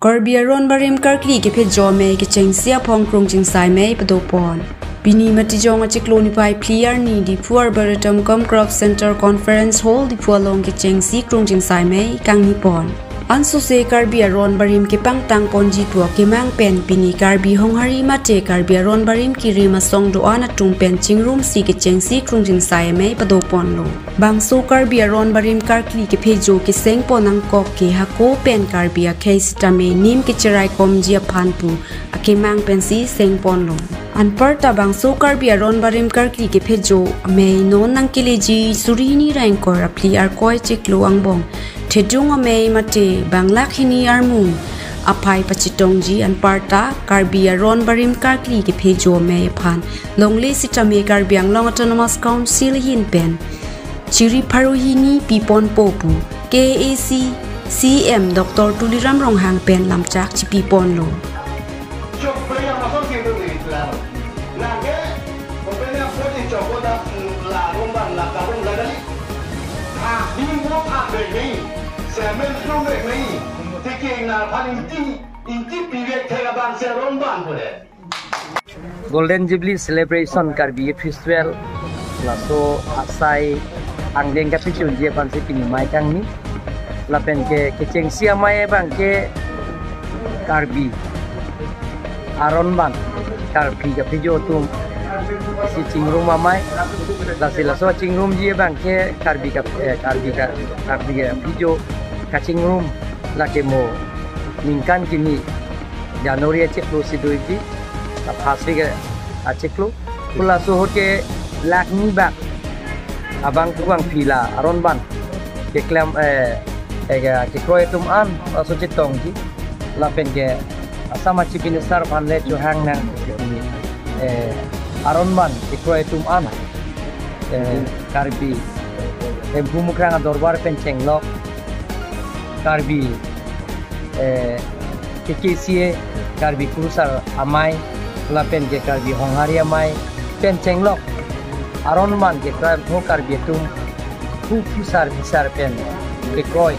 Karbiaron barim karkli ke phe jome ke chengsia phong krong jing sai mei padopon bini mati jong achikloni pai clear ni di puar baratam com crop center conference hall di pualong ke chengsi krong jing sai mei kang ni pon anso se karbiaron barim ke pangtang ponji tua ke mang pen bini karbi honghari mate karbiaron barim ki rima song do ana tung pen chingrum si ke chengsi krong jing sai mei padopon lo bangso karbiaron barim karkli ke phe jo ke seng ponang kok ke hako pen karbia case tame nim ke cherai kom jia phanpu ake mang pen si seng pon lo anpar ta bangso karbiaron barim karkli ke phe jo mei no nang keleji surini rain kor apli ar koi chiklo angbong thedung mei mate banglak hini armung apai pachitongji anparta karbiaron barim karkli ke phe jo mei phan longle sitame karbiang long autonomous council hin pen chiri pharohini pipon popu KAC CM Dr. Tuliram Ronghang pen lamchak chi pipon lo Golden Jubilee Celebration Karbi Festival laso asai angdeng kapicun dia pansi pini mai kang ni lapen ke keceng sia mai bang ke Karbi aron ban Karbi kapijo tu si cingrum mai lasi laso cingrum dia bang ke Karbi kapijo kacingrum lakemo ningkan kini Januari aceklo sidoiji Pasri ke aceklo pula soho ke lakni bak abang tukang pila aron ban deklam ke kroy tum an aso citong ji lapen ke sama cipin star pan le chu hang nang aron ban ke kroy tum an Karbi bumukrang dorbar penceng lok Karbi KKCA Karbi Kusar amai lapen ke Karbi honghari amai penceng lok aron man ke Karbi tum kusar besar pen ke kroy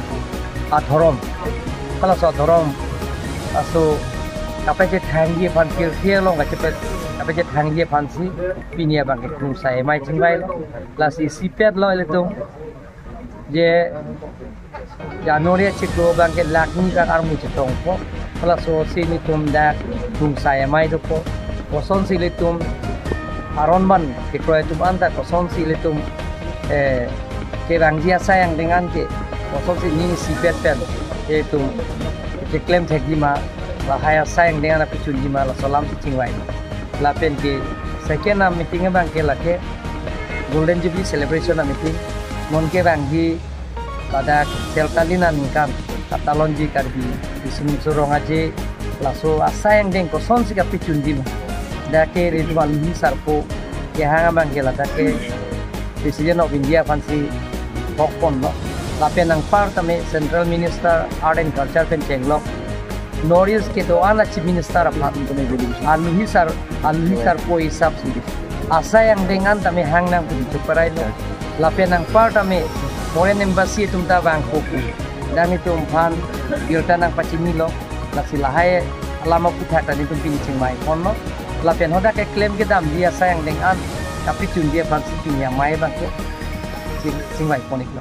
athorom kalau so athorom aso kapai je thangi pan kir long kapai je thangi pan si pinia bang ke kum sai mai chingbai lasi sipet lo le tum je Januari ciklo bang ke lakni kan armu citong po kalau so sini tum dak kum sai mai do po koson silitum aron ban ke kroy tum anta koson silitum ke rangjia sayang dengan ke koson sini sipet pen itu ke klaim thekima bahaya sayang dengan api chunjima la salam cingwai lapen ke second meeting bang ke lake Golden Jubilee Celebration meeting mon ke banggi pada selkalina ningkan katalonji Karbi disini surong aje laso asayang deng koson sika pichundima dake ridwan sarpo ke hanga bangela dake President of India fansi pokpon no lapen ang partame Central Minister Art and Culture pen chenglok Norris ke to ana Chief Minister aphat tune beli alhisar po hisab sidi asayang dengan tame hangnang pudi chuparai no lapen ang partame Foreign Embassy tumta bang koku dan itu umpan birtanang pacimilo lasilahai alama puthat tadi tumpin cingmai kono lapen hoda ke claim ke dam dia sayang dengan tapi cun dia pansi punya mai bang ke cingmai konik lo